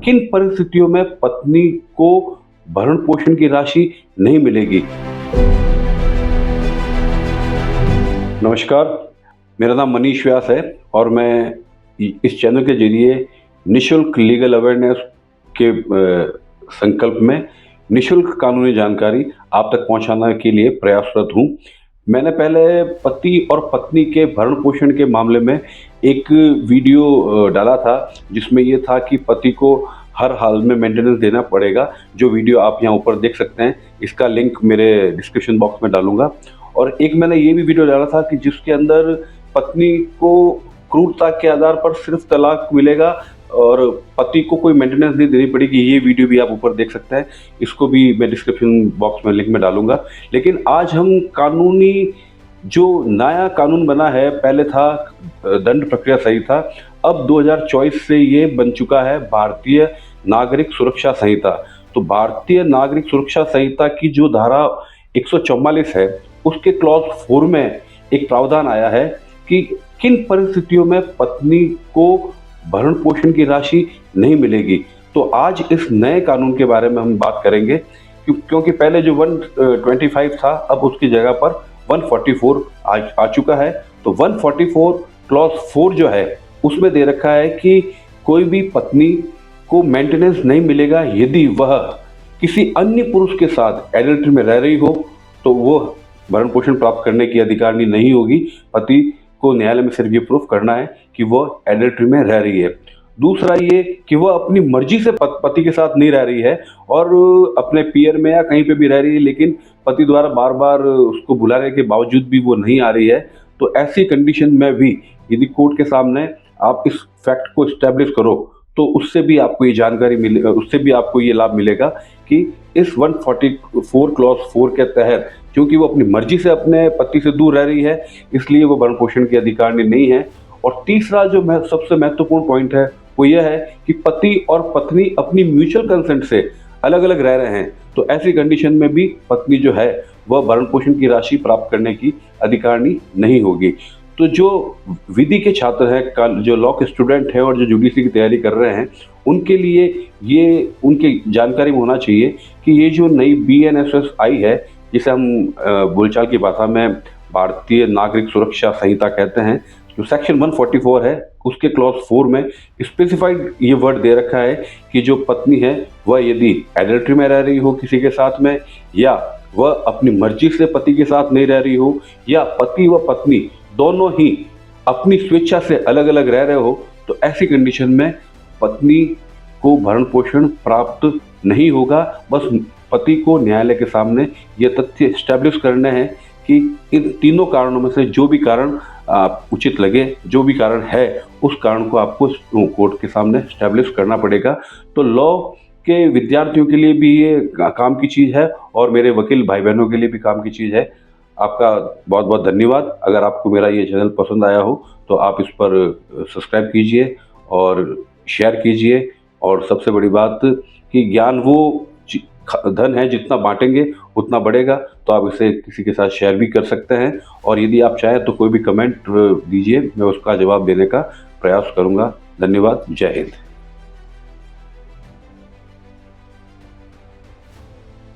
किन परिस्थितियों में पत्नी को भरण पोषण की राशि नहीं मिलेगी। नमस्कार, मेरा नाम मनीष व्यास है और मैं इस चैनल के जरिए निशुल्क लीगल अवेयरनेस के संकल्प में निशुल्क कानूनी जानकारी आप तक पहुंचाने के लिए प्रयासरत हूं। मैंने पहले पति और पत्नी के भरण पोषण के मामले में एक वीडियो डाला था जिसमें ये था कि पति को हर हाल में मेंटेनेंस देना पड़ेगा। जो वीडियो आप यहाँ ऊपर देख सकते हैं, इसका लिंक मेरे डिस्क्रिप्शन बॉक्स में डालूंगा। और एक मैंने ये भी वीडियो डाला था कि जिसके अंदर पत्नी को क्रूरता के आधार पर सिर्फ तलाक मिलेगा और पति को कोई मेंटेनेंस नहीं देनी पड़ेगी। ये वीडियो भी आप ऊपर देख सकते हैं, इसको भी मैं डिस्क्रिप्शन बॉक्स में लिंक में डालूंगा। लेकिन आज हम कानूनी जो नया कानून बना है, पहले था दंड प्रक्रिया संहिता, अब 2024 से ये बन चुका है भारतीय नागरिक सुरक्षा संहिता। तो भारतीय नागरिक सुरक्षा संहिता की जो धारा 144 है, उसके क्लॉज 4 में एक प्रावधान आया है कि किन परिस्थितियों में पत्नी को भरण पोषण की राशि नहीं मिलेगी। तो आज इस नए कानून के बारे में हम बात करेंगे, क्योंकि पहले जो 125 था, अब उसकी जगह पर 144 आ चुका है। तो 144 क्लॉज 4 जो है उसमें दे रखा है कि कोई भी पत्नी को मेंटेनेंस नहीं मिलेगा यदि वह किसी अन्य पुरुष के साथ एडल्ट्री में रह रही हो, तो वो भरण पोषण प्राप्त करने की अधिकारी नहीं होगी। पति को न्यायालय में सिर्फ ये प्रूफ करना है कि वह एडल्ट्री में रह रही है। दूसरा ये कि वह अपनी मर्जी से पति के साथ नहीं रह रही है और अपने पीयर में या कहीं पे भी रह रही है, लेकिन पति द्वारा बार बार उसको बुलाने के बावजूद भी वो नहीं आ रही है। तो ऐसी कंडीशन में भी यदि कोर्ट के सामने आप इस फैक्ट को एस्टेब्लिश करो, तो उससे भी आपको ये जानकारी मिले, उससे भी आपको ये लाभ मिलेगा कि इस 144 क्लॉज 4 के तहत, क्योंकि वो अपनी मर्जी से अपने पति से दूर रह रही है, इसलिए वो भरण पोषण की अधिकारी नहीं है। और तीसरा जो सबसे महत्वपूर्ण पॉइंट है वो यह है कि पति और पत्नी अपनी म्यूचुअल कंसेंट से अलग अलग रह रहे हैं। तो ऐसी कंडीशन में भी पत्नी जो है वह भरण पोषण की राशि प्राप्त करने की अधिकारी नहीं होगी। तो जो विधि के छात्र हैं, जो लॉ के स्टूडेंट हैं और जो जुडिशरी की तैयारी कर रहे हैं, उनके लिए ये उनकी जानकारी में होना चाहिए कि ये जो नई BNSS आई है, जिसे हम बोलचाल की भाषा में भारतीय नागरिक सुरक्षा संहिता कहते हैं, जो सेक्शन 144 है, उसके क्लॉज 4 में स्पेसिफाइड ये वर्ड दे रखा है कि जो पत्नी है वह यदि एडल्ट्री में रह रही हो किसी के साथ में, या वह अपनी मर्जी से पति के साथ नहीं रह रही हो, या पति व पत्नी दोनों ही अपनी स्वेच्छा से अलग अलग रह रहे हो, तो ऐसी कंडीशन में पत्नी को भरण पोषण प्राप्त नहीं होगा। बस पति को न्यायालय के सामने ये तथ्य एस्टैब्लिश करने हैं कि इन तीनों कारणों में से जो भी कारण उचित लगे, जो भी कारण है, उस कारण को आपको कोर्ट के सामने एस्टैब्लिश करना पड़ेगा। तो लॉ के विद्यार्थियों के लिए भी ये काम की चीज़ है और मेरे वकील भाई बहनों के लिए भी काम की चीज़ है। आपका बहुत बहुत धन्यवाद। अगर आपको मेरा ये चैनल पसंद आया हो तो आप इस पर सब्सक्राइब कीजिए और शेयर कीजिए। और सबसे बड़ी बात कि ज्ञान वो धन है, जितना बांटेंगे उतना बढ़ेगा। तो आप इसे किसी के साथ शेयर भी कर सकते हैं और यदि आप चाहें तो कोई भी कमेंट दीजिए, मैं उसका जवाब देने का प्रयास करूंगा। धन्यवाद। जय हिंद।